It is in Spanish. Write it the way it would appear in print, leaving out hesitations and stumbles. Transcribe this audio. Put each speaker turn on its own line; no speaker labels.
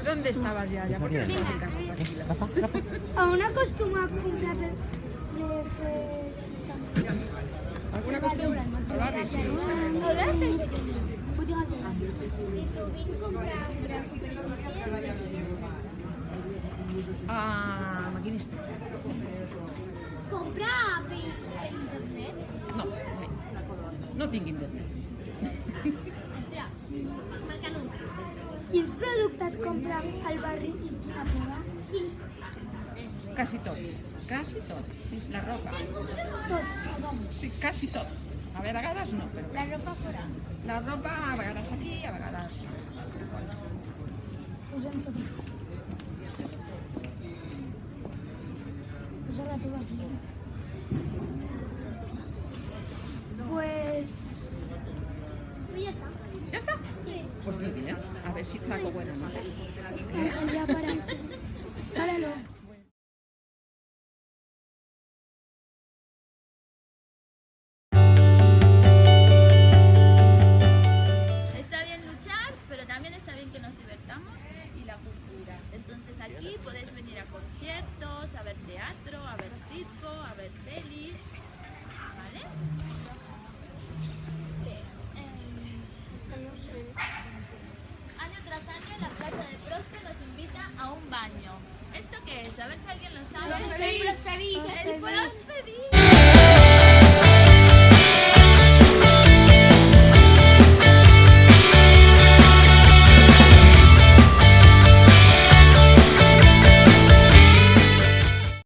¿Dónde estabas ya? ¿Por qué no estabas en casa?
Aún acostuma a comprar de
¿Alguna costumbre? Hola, sí, sí.
Hola, sí.
Ah, maquinista.
Compra per internet?
No, no tinc internet.
Espera, marca número. Quins productes compra al barri i quina fora? Quins?
Quasi tot. Quasi tot. És la ropa.
Tot.
Sí, quasi tot. A vegades no, però...
La ropa fora.
La ropa a vegades aquí, a vegades...
Posem tot. Posa la teva aquí. Pues ya está.
¿Ya está?
Sí.
Pues muy bien. A ver si saco buenas notas.
Ya para. Páralo.
Está bien luchar, pero también está bien que nos divertamos y la cultura. Entonces aquí podéis venir a conciertos, a ver teatro, a ver circo, a ver pelis, ¿vale? Año tras año la Plaza de Prospe nos invita a un baño. ¿Esto qué es? A ver si alguien lo sabe.
El Prosperit.
¡El Prosperit!